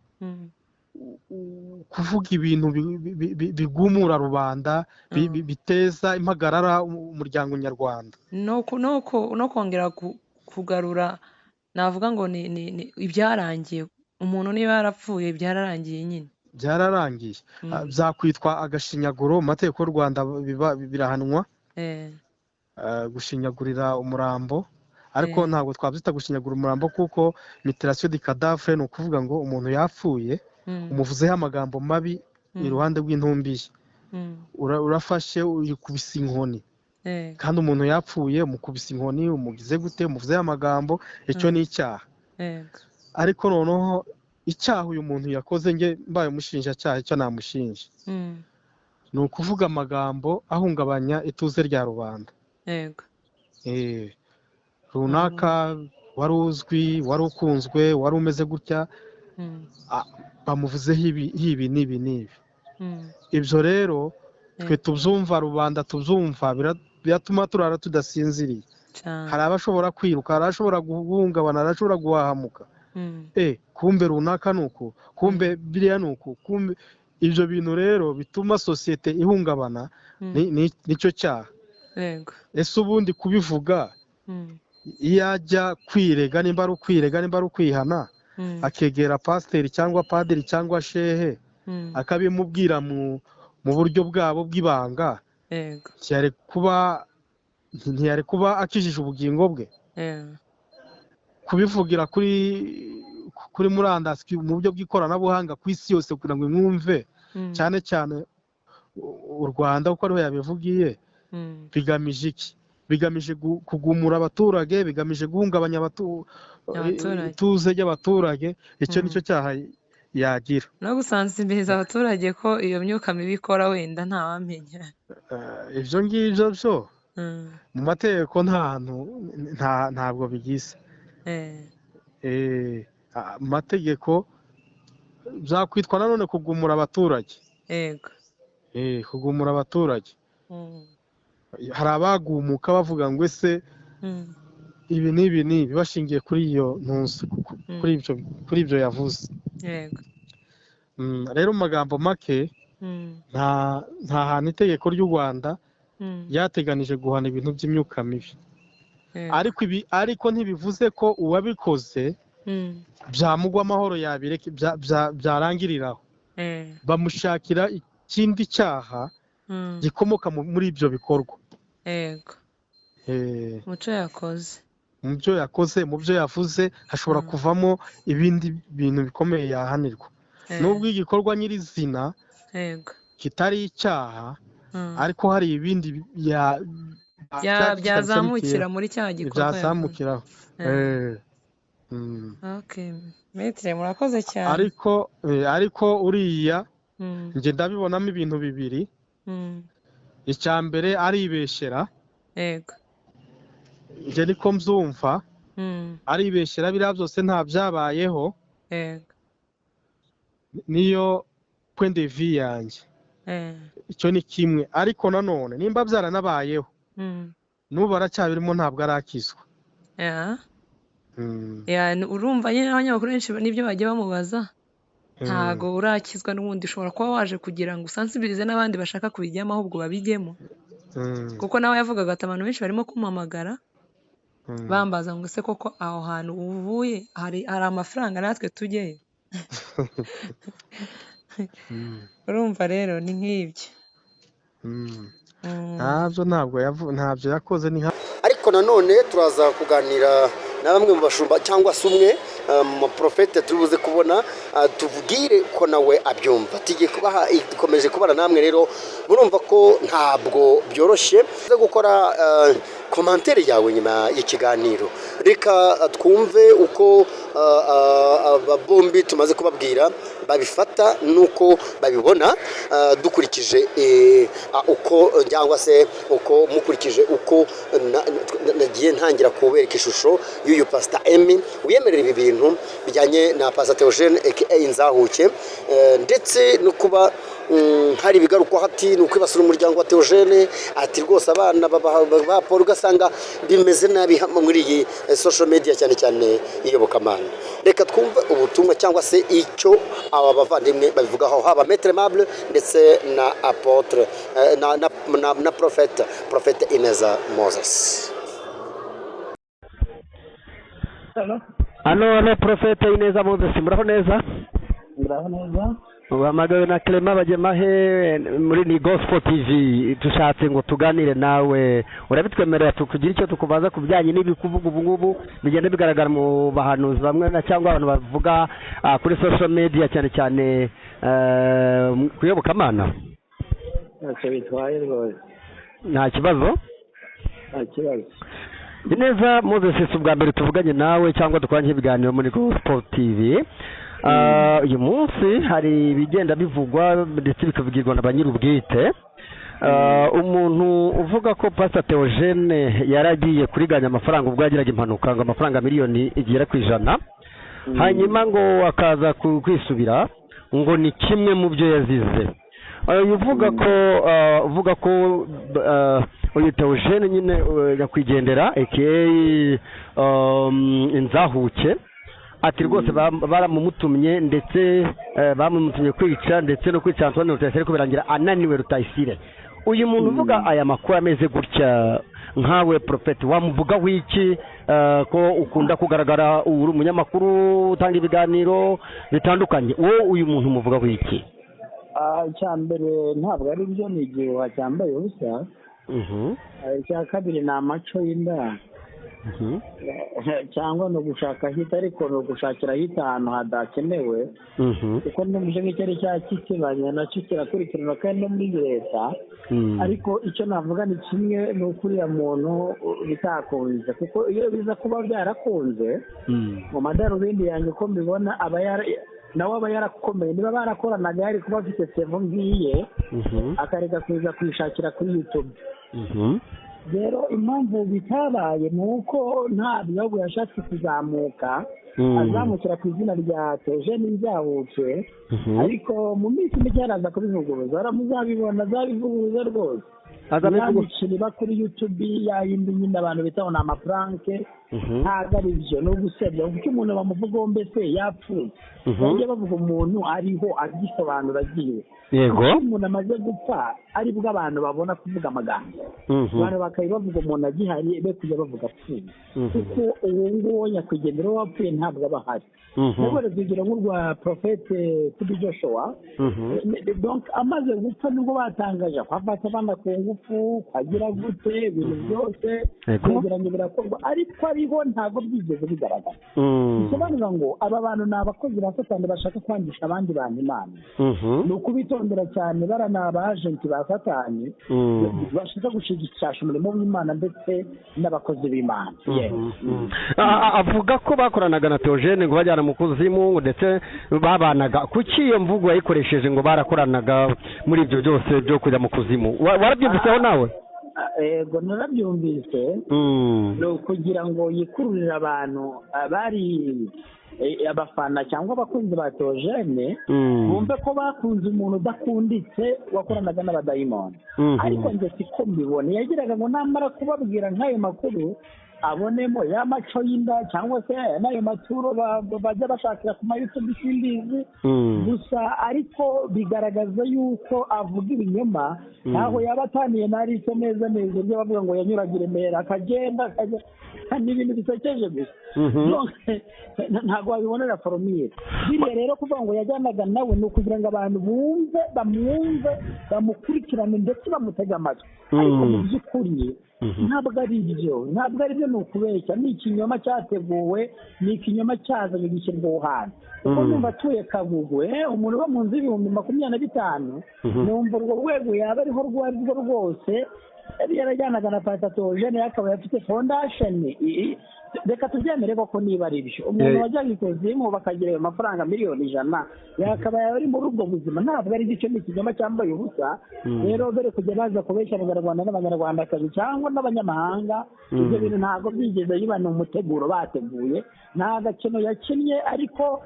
kuvuga ibintu bigumura rubanda biteza impagarara umuryango nyarwanda no kongera kugarura navuga ngo ni ibyarangiye umuntu niba yarapfuye byararangiye nyine byararangiye byakwitwa agashinyaguro mu mategeko y'u Rwanda birahanwa gushinyagurira umurambo ariko ntabwo twabyita gushinyagura umurambo kuko mutilation de cadavre ni ukuvuga ngo umuntu yapfuye umuvuzeho amagambo mabi iruhande rw'intumbi ye urafashe uyikubise inkoni kandi umuntu yapfuye umukubise inkoni umugize gute umuvuzeho amagambo icyo ni icyaha ariko noneho icyaha uyu muntu yakoze nge mbaye umushinjacyaha icyo namushinja ni ukuvuga amagambo ahungabanya ituze rya rubanda runaka wari uzwi wari ukunzwe wari umeze gutya bamuvuzeho ibi n'ibi n'ibi ibyo rero twe tubyumva rubanda tubyumva biratuma turara tudasinziriye hari abashobora kwiruka hari abashobora guhungabana hari abashobora guhahamuka kumbe runaka ni uku kumbe biriya ni uku kumbe ibyo bintu rero bituma sosiyete ihungabana nicyo cyaha ese ubundi kubivuga iyo ajya kwirega nimba ari ukwirega nimba ari ukwihana akegera pasiteri cyangwa padiri cyangwa shehe akabimubwira mu buryo bwabo bw'ibanga ntiyari kuba akijije ubugingo bwe kubivugira kuri murandasi mu buryo bw'ikoranabuhanga ku isi yose kugira ngo imwumve cyane cyane u Rwanda kuko ariho yabivugiye bigamije iki bigamije kugumura abaturage bigamije guhungabanya ituze ry'abaturage icyo nicyo cyaha yagira no gusansibiliza abaturage ko iyo myuka mibi ikora wenda ntawamenya ibyo ngibyo byo mu mategeko ntabwo bigize amategeko byakwitwa nanone kugumura abaturage kugumura abaturage hari abagumuka bavuga ngo ese ibi n'ibi n'ibi bashingiye kuri iyo ntuzi kuri ibyo yavuze rero mu magambo make nta hantu itegeko ry'u Rwanda ryateganije guhana ibintu by'imyuka mibi ariko ntibivuze ko uwabikoze byamugwa amahoro yabireke byarangiriraho bamushakira ikindi cyaha gikomoka muri ibyo bikorwa mu byo yakoze mu byo yavuze hashobora kuvamo ibindi bintu bikomeye yahanirwa nubwo igikorwa nyirizina kitari icyaha ariko hari ibindi byazamukira muri cya gikorwa byazamukiraho Maitre murakoze cyane ariko uriya njye ndabibonamo ibintu bibiri icya mbere aribeshyera njye niko mbyumva aribeshyera biriya byose nta byabayeho niyo point de vue yanjye icyo ni kimwe ariko nanone nimba byaranabayeho n'ubu aracyabirimo ntabwo arakizwa urumva nyine abanyamakuru benshi n'ibyo bagiye bamubaza ntago urakizwa n'ubundi ushobora kuba waje kugira ngo usansibirize n'abandi bashaka kubijyamo ahubwo babijyemo kuko nawe yavugaga ati abantu benshi barimo kumuhamagara bambaza ngo ese koko aho hantu uvuye hari amafaranga natwe tujyeyo urumva rero ni nk'ibyo ntabyo yakoze ni ariko nanone turaza kuganira na bamwe mu bashumba cyangwa se umwe mu maprofete turi buze kubona tubwire ko nawe abyumva tugiye kubaha ikomeje kubana namwe rero murumva ko ntabwo byoroshye zo gukora komantere yawe nyuma y'ikiganiro reka twumve uko bombi tumaze kubabwira babifata nuko babibona dukurikije uko cyangwa se uko mukurikije uko nagiye ntangira kubereka ishusho y'uyu Pastor Emmy wiyemerera ibi bintu bijyanye na Pastor Theogene aka Nzahuke ndetse no kuba hari ibigarukwa hati ni ukwibasira umuryango wa Theogene ati rwose abana ba Paul ugasanga bimeze nabi muri iyi social media cyane cyane iyobokamana. Reka twumve ubutumwa cyangwa se icyo aba bavandimwe babivugaho, haba Maître Aimable ndetse na apotre na prophète Ineza Moses. Hano prophète Ineza Moses, muraho neza? Muraho neza. Uhamagawe na Clement Bagemahe muri ni Gospel TV, tushatse ngo tuganire nawe, urabitwemerera tukugira icyo tukubaza ku bijyanye n'ibikuvuga ubu ngubu bigenda bigaragara mu bahanuzi bamwe na cyangwa abantu bavuga kuri social media cyane cyane kuyobokamana? Ntacyo bitwaye rwose. Nta kibazo? Nta kibazo. Ineza Moses, ubwa mbere tuvuganye nawe cyangwa dukoranye ibiganiro muri Gospel TV. Uyu munsi hari ibigenda bivugwa ndetse bikavugirwa na banyir'ubwite. Umuntu uvuga ko Pastor Theogene yaragiye kuriganya amafaranga ubwo yagiraga impanuka, ngo amafaranga miliyoni igera ku 100, hanyuma ngo akaza kwisubira ngo ni kimwe mu byo yazize. Uvuga ko uyu Theogene nyine yakwigendera aka inzahuke, ati rwose baramumutumye ndetse bamumutumye kwica ndetse no kwica Antoine Rutayisire ko birangira ananiwe Rutayisire. Uyu muntu uvuga aya makuru ameze gutya nkawe Prophet, wamuvuga wiki ko ukunda kugaragara uri umunyamakuru utanga ibiganiro bitandukanye, wowe uyu muntu umuvuga wiki? Icyambere ntabwo ari byo, ni igihe cyambaye ubusa. Icya kabiri ni amaco y'inda, cyangwa no gushaka hita, ariko no gushakira hita ahantu hadakenewe, kuko n'umuje nk'icyari cyakisibanya nacyo kirakurikirana kandi no muri leta. Ariko icyo navuga ni kimwe, ni ukuriya muntu bitakunze, kuko iyo biza kuba byarakunze mu madarubindi yanjye uko mbibona nawe aba yarakomeye. Niba barakoranaga yari kuba afite sevo ngiye akareka kuza kwishakira kuri YouTube. Rero impamvu bitabaye ni uko nta bihugu yashatse kuzamuka, azamukira ku izina rya Theogene Nzahuke, ariko mu minsi mike araza kubivuguruza, muzabibona azabivuguruza rwose. Yabicira kuri YouTube yayindi nyine abantu bitaho na amapranke, ntabwo ari byo, no gusebya kuko umuntu bamuvugaho mbese yapfuye. Bajya bavuga umuntu ariho agisobanura agiye. Yego. Umuntu amaze gupfa ari bwo abantu babona kuvuga amagambo. Abantu bakayibavuga umuntu agihari be kujya bavuga apfuye. Kuko uwo nguwo nyakwigendera wapfuye ntabwo aba ahari. Nabwo rero nk'urwa Prophète Kubi Joshua, donc amaze gupfa nibwo batangaje ko afata abana ku ngufu, kwagira gute ibintu byose kugira ngo birakorwa, ariko ariho ntabwo byigeze bigaragara. Bisobanura ngo aba bantu ni abakozi ba Satani bashaka kwangisha abandi bantu Imana. Ni ukubitondera cyane, barana abagenti ba Satani bashaka gushigikisha umurimo w'Imana ndetse n'abakozi b'Imana. Avuga ko bakoranaga na Theogene ngo bajyana mu kuzimu ndetse babanaga. Kuki iyo mvugo yayikoresheje ngo barakoranaga muri ibyo byose byo kujya mu kuzimu? Warabyumviseho nawe? Yego narabyumvise. No kugira ngo yikururire abantu bari abafana cyangwa abakunzi ba Theogene bumve ko bakunze umuntu udakunditse wakoranaga n'abadayimoni. Ariko njye siko mbibona, yagiraga ngo namara kubabwira nk'ayo makuru abonemo ya maco y'inda cyangwa se n'ayo maturo bajya bashakira ku YouTube simbizi gusa, ariko bigaragaza yuko avuga ibinyoma, ntaho yaba ataniye nari icyo neza byo bavuga ngo yanyuraga i Remera akagenda n'ibintu bisekeje gusa. Ntabwo wabibonera foromire biriya. Rero kuvuga ngo yajyanaga nawe ni ukugira ngo abantu bamwumve bamukurikirane ndetse bamutege amatwi, ariko mu by'ukuri ntabwo ari byo, ni ukubeshya, ni ikinyoma cyateguwe, ni ikinyoma cyazanye gishyirwa hanze. Kuko numva atuye Kagugwe, umuntu uba mu nzu y'ibihumbi 25, numva urwo rwego yaba ariho rwose yarajyanaga na Pastor Theogene, akaba afite fondation reka tubyemere koko niba ari byo umuntu wajyaga ikuzimu bakagira ayo mafaranga miliyoni 100 yakaba ari muri ubwo buzima ntabwo ari icyo ni ikinyoma cyambaye ubusa rero dore kujya baza kubeshya abanyarwanda n'abanyarwandakazi cyangwa n'abanyamahanga ibyo bintu ntabwo byigeze bibana umuteguro bateguye nta gakino yakinnye ariko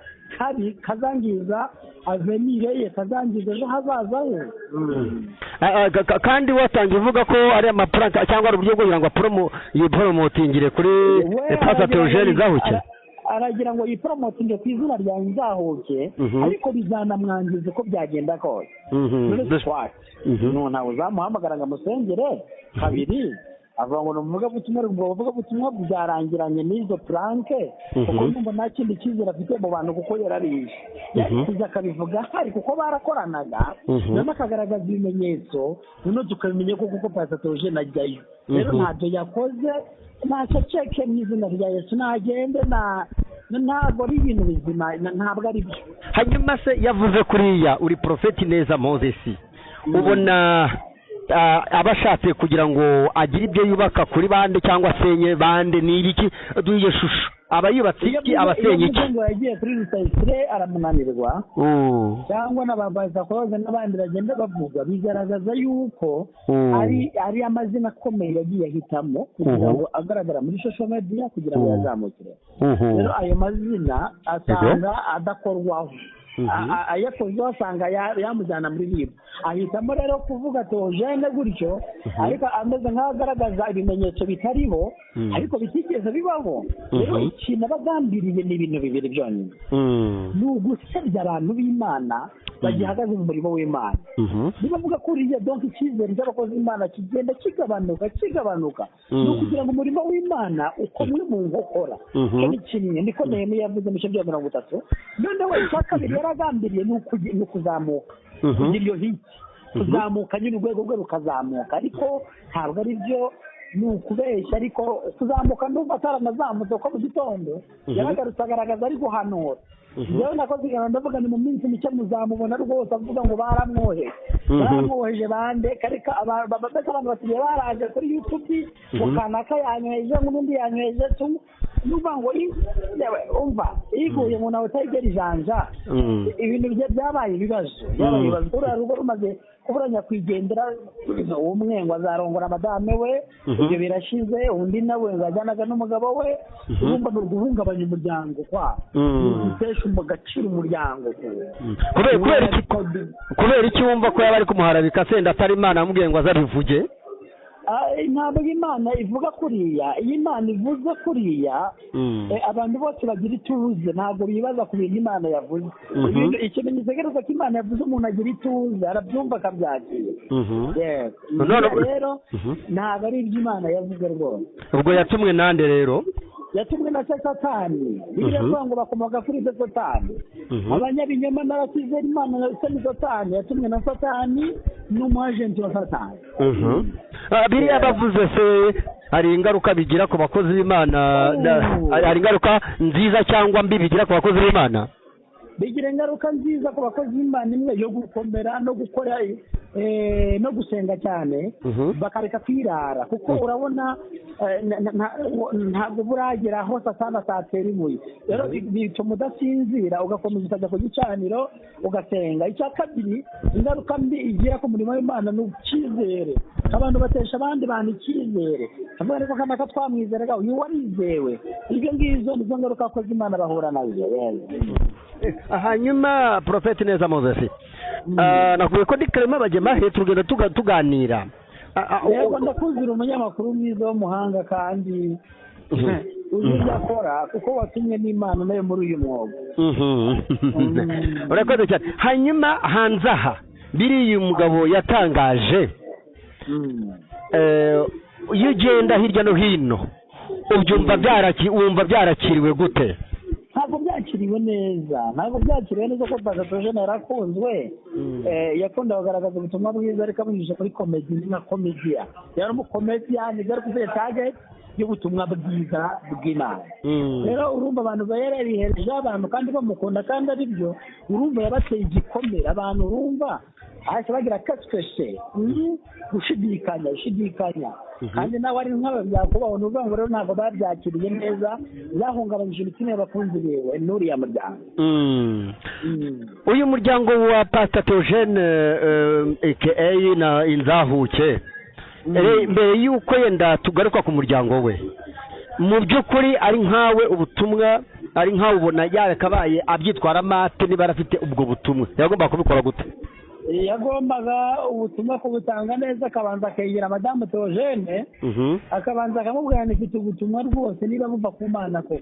kazangiza avenire ye kazangiza ejo hazaza he kandi watangiye uvuga ko ari amafaranga cyangwa ari uburyo kugira ngo yiporomotingire kuri Pastor Theogene Nzahuke aragira ngo yiporomotinge ku izina rya Nzahuke ariko bizanamwangiza uko byagenda kose none uzamuhamagara ngo amusengere kabiri avuga ngo umuvugabutumwa bwarangiranye n'izo puranke kuko numva nta kindi cyizere afite mu bantu kuko yarariye yakuze akabivuga hari kuko barakoranaga noneho akagaragaza ibimenyetso noneho tukabimenya ko kuko Pastor Theogene ajyayo rero ntacyo yakoze ntacyo ceke mu izina rya Yesu ntagende ntabwo ari ibintu bizima ntabwo ari byo hanyuma se yavuze kuriya uri Prophet Neza Moses ubona abashatse kugira ngo agire ibyo yubaka kuri bande cyangwa asenye bande ni ibiki duye shusho abayubatse iki abasenye iki ngo yagiye kuri Rusayisire aramunanirwa cyangwa n'ababaza koze n'abandi bagenda bavuga bigaragaza yuko ari amazina akomeye yagiye ahitamo kugira ngo agaragara muri social media kugira ngo yazamukire rero ayo mazina asanga adakorwaho ayakoze asanga yamujyana muri libu ahitamo rero kuvuga Theogene gutyo ariko ameze nk'agaragaza ibimenyetso bitariho ariko bitigeze bibaho rero ikintu abagambiriye ni ibintu bibiri byonyine ni ugusebya abantu b'Imana bagihagaze mu murimo w'Imana niba avuga ko uriya donc icyizere cy'abakozi b'Imana kigenda kigabanuka ni ukugira ngo umurimo w'Imana ukomwe mu nkokora ni kimwe niko Nehemiya yavuze mu cyo 30 noneho icya kabiri yaragambiriye ni ukuzamuka kugira iyo hiti kuzamuka nyine urwego rwe rukazamuka ariko ntabwo ari byo ni ukubeshya ariko kuzamuka ndumva ataranazamutse ko mu gitondo yaragarutse agaragaza ari guhanura rero nakoze igana ndavuga ni mu minsi mike muzamubona rwose avuga ngo baramwoheje bande kareka abantu basigaye baraje kuri YouTube mukanaka yanyweje n'undi yanyweje nuvuga ngo umva iguye umuntu awutayigera ijanja ibintu byabaye ibibazo uriya rugo rumaze kubura nyakwigendera umwe ngo azarongora madame we ibyo birashize undi nawe ngajyanaga n'umugabo we urumva ni uguhungabanya umuryango kwa gutesha agaciro umuryango kubera iki wumva ko yaba ari kumuharabika senda atari Imana amubwiye ngo azabivuge ntabwo Imana ivuga kuriya iyo Imana ivuze kuriya abantu bose bagira ituze ntabwo bibaza ku bintu Imana yavuze ikimenyetso kigaragaza ko Imana yavuze umuntu agira ituze arabyumva akabyakira rero ntabwo ari ibyo Imana yavuze rwose ubwo yatumwe nande rero yatumwe na Satani biravuga ngo bakomoka kuri Satani abanyabinyoma n'abakizera Imana na Satani yatumwe na Satani n'umwagenti wa Satani biriya bavuze se hari ingaruka bigira ku bakozi b'Imana hari ingaruka nziza cyangwa mbi bigira ku bakozi b'Imana bigira ingaruka nziza ku bakozi b'Imana imwe yo gukomera no gukora no gusenga cyane bakareka kwirara kuko urabona ntabwo buragera aho Satani atatera ibuye rero bituma udasinzira ugakomeza ukajya ku gicaniro ugasenga icya kabiri ingaruka mbi igira ku murimo w'Imana ni icyizere abantu batesha abandi bantu icyizere avuga ariko kanaka twamwizeraga uyu warizewe ibyo ngizo nizo ngaruka abakozi b'Imana bahura nazo hanyuma Prophet Neza Moses nakuye ko dikrema bagema he tugenda tuganira yego ndakuzira umunyamakuru mwiza w'umuhanga kandi uzi yakora kuko watumye n'Imana nayo muri uyu mwuga urakoze cyane hanyuma hanze aha biriya umugabo yatangaje iyo ugenda hirya no hino wumva byarakiriwe gute ntabwo byakiriwe neza ko Pastor Theogene yarakunzwe yakunda kugaragaza ubutumwa bwiza ariko abunyujije kuri komedi nka komediya yari umukomediyani yari kufite target y'ubutumwa bwiza bw'Imana rero urumva abantu bayarihereje abantu kandi bamukunda kandi ari byo urumva yabateye igikomere abantu urumva ahise bagira katwese gushidikanya kandi nawe ari nk'ababyakubaho ni ukuvuga ngo rero ntabwo babyakiriye neza byahungabanyije imitima y'abakunzi biwe n'uriya muryango. uyu muryango wa Pastor Theogene aka na Inzahuke mbere y'uko yenda tugaruka ku muryango we mu by'ukuri ari nkawe ubutumwa ari nkawe ubona yarakabaye abyitwara mate niba arafite ubwo butumwa yagomba kubikora gute? Yagombaga ubutumwa kubutanga neza akabanza akegera madamu Theogene akabanza akamubwira nifite ubutumwa rwose niba buva ku Mana koko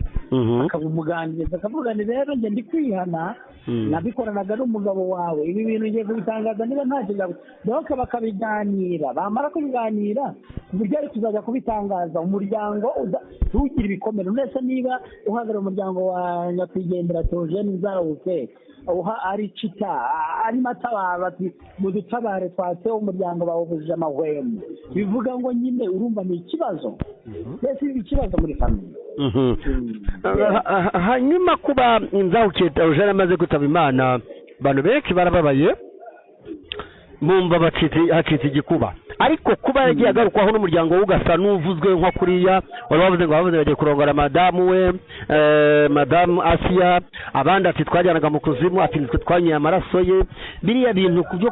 akabumuganiriza akavuga ni rero njye ndi kwihana nabikoranaga n'umugabo wawe ibi bintu ngiye kubitangaza niba nta kintu donc bakabiganira bamara kubiganira uburyo ari tuzajya kubitangaza umuryango ntugire ibikomere ndetse niba uhagarara umuryango wa nyakwigendera Theogene Inzahuke ari cita ari matabara ati mu dutabare twatse umuryango bawuvuje amahwemo bivuga ngo nyine urumva ni ikibazo mbese ni ikibazo muri famille. Hanyuma kuba Inzahuke Theogene amaze gutaba Imana abantu benshi barababaye bumva hacitse igikuba ariko kuba yagiye agarukwaho n'umuryango we ugasa n'uvuzwe nko kuriya wari wavuze ngo bavuze bagiye kurongora madamu we madamu Asiya abandi ati twajyanaga mu kuzimu ati nitwe twanyoye amaraso ye biriya bintu kubyo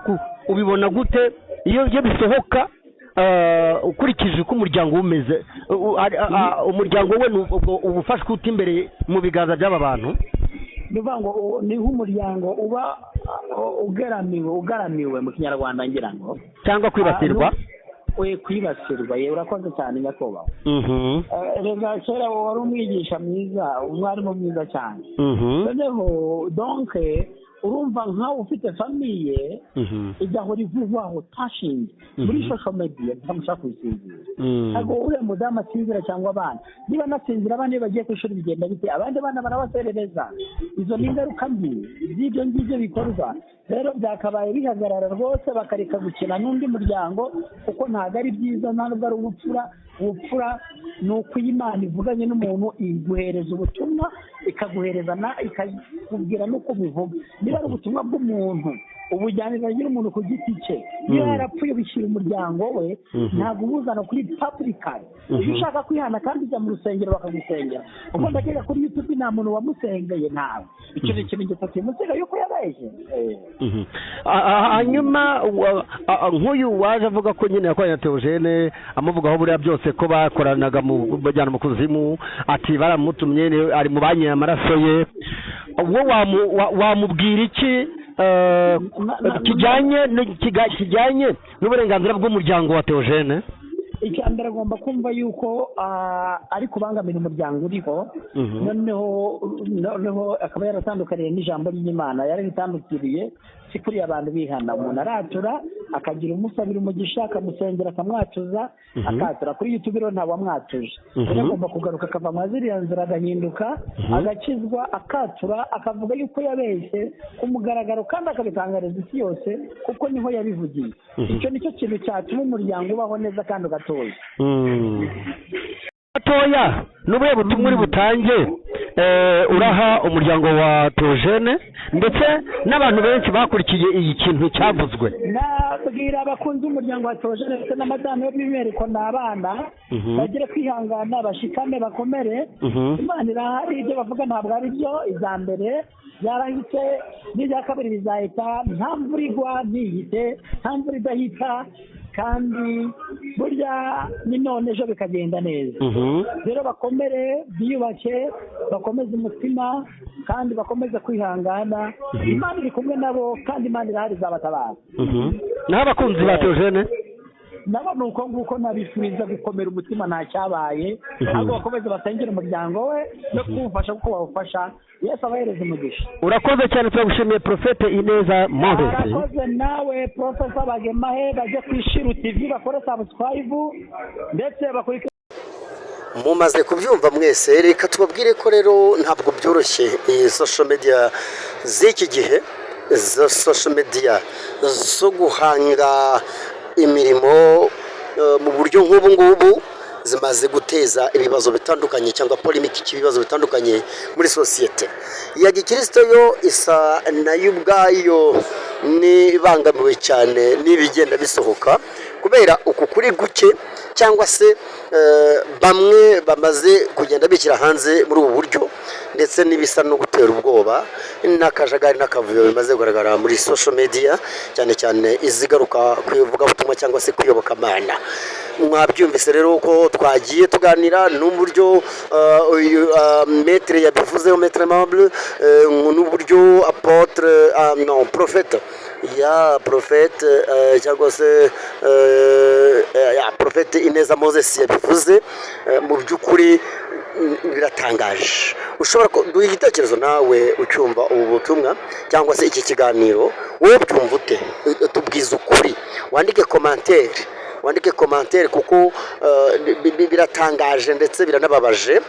ubibona gute iyo bisohoka ukurikije uko umuryango umeze umuryango we ubufashwe uti imbere mu biganza by'aba bantu? Nuvuga ngo ni nk'umuryango uba ugaramiwe mu kinyarwanda ngira ngo cyangwa kwibasirwa kwibasirwa urakoze cyane nyakubahwa. Rega kera wari umwigisha mwiza umwarimu mwiza cyane noneho donc urumva nkawe ufite famiye igahora ivugwaho tashingi muri social media ntamushaka kuyisinzira ntabwo uriya mudamu asinzira cyangwa abana niba nasinzira abana iyo bagiye ku ishuri bigenda bite abandi bana barabaserereza izo ni ingaruka mbi z'ibyo ngibyo bikorwa rero byakabaye bihagarara rwose bakareka gukina n'undi muryango kuko ntabwo ari byiza nta nubwo ari ubupfura ni uko Imana ivuganye n'umuntu iguhereza ubutumwa ikaguhereza ikakubwira n'uko bivuga niba ari ubutumwa bw'umuntu ubujyanira umuntu ku giti cye niba yarapfuye bishyira umuryango we ntabwo ubuzana kuri publicly iyo ushaka kwihana kandi ujya mu rusengero bakagusengera kuko ndakeka kuri YouTube nta muntu wamusengeye ntawe icyo ni ikintu gifatiye umusega yuko yabayeje. Hanyuma nk'uyu waje avuga ko nyine yakoranye na Theogene amuvugaho buriya byose ko bakoranaga mu bajyana mu kuzimu ati baramutumye ari mu banyoye amaraso ye wamubwira iki kijyanye n'uburenganzira bw'umuryango wa Theogene? icya mbere agomba kumva yuko ari kubangamira umuryango uriho noneho akaba yaratandukaniye n'ijambo ry'Imana yaritandukiriye si kuri abantu bihana umuntu aratura akagira umusabira umugisha akamusengera akamwatuza akatura kuri YouTube rero nta wamwatuje rero agomba kugaruka akava mu ziriya nzira agahinduka agakizwa akatura akavuga yuko yabeshye ku mugaragaro kandi akabitangariza isi yose kuko niho yabivugiye icyo nicyo kintu cyatuma umuryango ubaho neza kandi ugatoya atoya n'ubuye butumwa uri butange uraha umuryango wa Theogene ndetse n'abantu benshi bakurikiye iyi kintu cyavuzwe? Nabwira abakunzi b'umuryango wa Theogene ndetse n'amadamu yo bibereko n'abana bagire kwihangana bashikame bakomere Imana irahari ibyo bavuga ntabwo ari byo iza mbere yarahise n'ibya kabiri bizahita nta mvura igwa ntihite nta mvura idahita kandi burya ni none ejo bikagenda neza rero bakomere biyubake bakomeze umutima kandi bakomeze kwihangana Imana iri kumwe nabo kandi Imana irahari izabatabara. Naho abakunzi ba Theogene nabo ni uko nguko nabifuriza gukomera umutima nta cyabaye ahubwo bakomeze basengere umuryango we no kuwufasha kuko bawufasha Yesu abahereza umugisha. Urakoze cyane turagushimiye Prophete Ineza Moses. Urakoze nawe Professor Bagemahe bajye ku Ishiru TV bakore subscribe ndetse bakurikira. Mumaze kubyumva mwese reka tubabwire ko rero ntabwo byoroshye social media z'iki gihe social media zo guhanga imirimo mu buryo nk'ubu ngubu zimaze guteza ibibazo bitandukanye cyangwa polemiki ibibazo bitandukanye muri sosiyete ya gikristo yo isa nayo ubwayo nibangamiwe cyane n'ibigenda bisohoka kubera uku kuri guke cyangwa se bamwe bamaze kugenda bishyira hanze muri ubu buryo ndetse n'ibisa no gutera ubwoba n'akajagari n'akavuyo bimaze kugaragara muri social media cyane cyane izigaruka ku ivugabutumwa cyangwa se kuyobokamana. Mwabyumvise rero ko twagiye tuganira n'uburyo maître yabivuzeho, maître Aimable, n'uburyo apotre non prophète ya prophète cyangwa se ya prophète Ineza Moses yabivuze. Mu by'ukuri biratangaje. Ushobora kuduha igitekerezo nawe ucyumva ubu butumwa cyangwa se iki kiganiro, wowe byumva ute? Tubwize ukuri, wandike commentaire kuko biratangaje ndetse biranababaje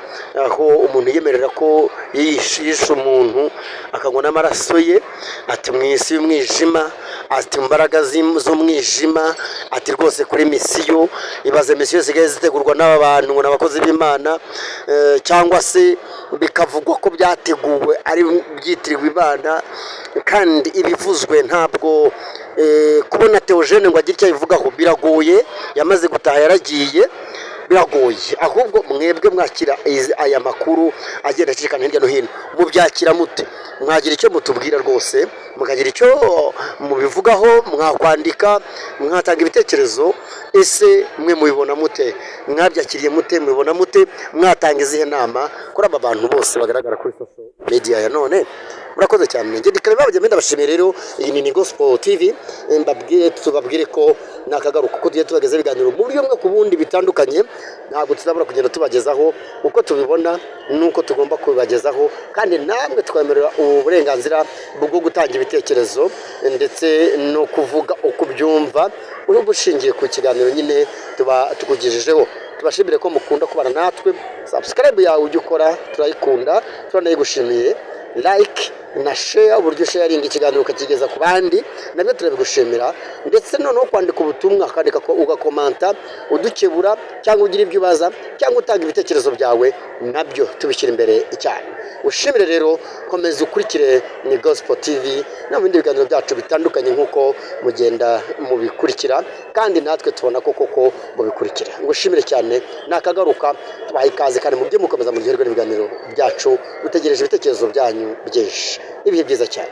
aho umuntu yemerera ko yishisha umuntu akanywa n'amaraso ye, ati mu isi y'umwijima, ati imbaraga z'umwijima, ati rwose kuri misiyo, ibaze misiyo zisigaye zitegurwa n'aba bantu ngo n'abakozi b'Imana, cyangwa se bikavugwa ko byateguwe ari byitiriwe Imana, kandi ibivuzwe ntabwo kubona Theogene ngo agire icyo abivugaho biragoye, yamaze gutaha yaragiye, biragoye. Ahubwo mwebwe mwakira aya makuru agenda acikana hirya no hino, mubyakira mute? Mwagira icyo mutubwira rwose, mukagira icyo mubivugaho, mwakwandika, mwatanga ibitekerezo. Ese mwe mubibona mute? Mwabyakiriye mute? Mubibona mute? Mwatanga izihe nama kuri aba bantu bose bagaragara kuri social media ya none? Murakoze cyane. Nge ndikareba bagenda ndabashimiye rero. Iyi ni Gospel TV, tubabwire ko nakagaruka ko tugiye tubageza ibiganiro mu buryo bwo kubundi bitandukanye. Ntabwo tuzabura kugenda tubagezaho uko tubibona nuko tugomba kubibagezaho, kandi namwe twemerera uburenganzira bwo gutanga ibitekerezo ndetse no kuvuga uko byumva, uri bushingiye ku kiganiro nyine tuba tukugejejeho. Tubashimire ko mukunda kubana natwe. Subscribe yawe ujye ukora, turayikunda, turanayigushimiye. Like na share, uburyo sharing ikiganiro ukakigeza ku bandi nabyo turabigushimira, ndetse noneho kwandika ubutumwa, akandika ko ugakomanta, udukebura cyangwa ugira ibyo ubaza cyangwa utanga ibitekerezo byawe, nabyo tubishyira imbere cyane. Ushimire rero, komeza ukurikire ni Gospel TV n'ibindi biganiro byacu bitandukanye nk'uko mugenda mubikurikira, kandi natwe tubona ko koko mubikurikira. Ngushimire cyane, nakagaruka tubaha ikaze kandi mujye mukomeza muryoherwe n'ibiganiro byacu, dutegereje ibitekerezo byanyu byinshi. Ibihe byiza cyane.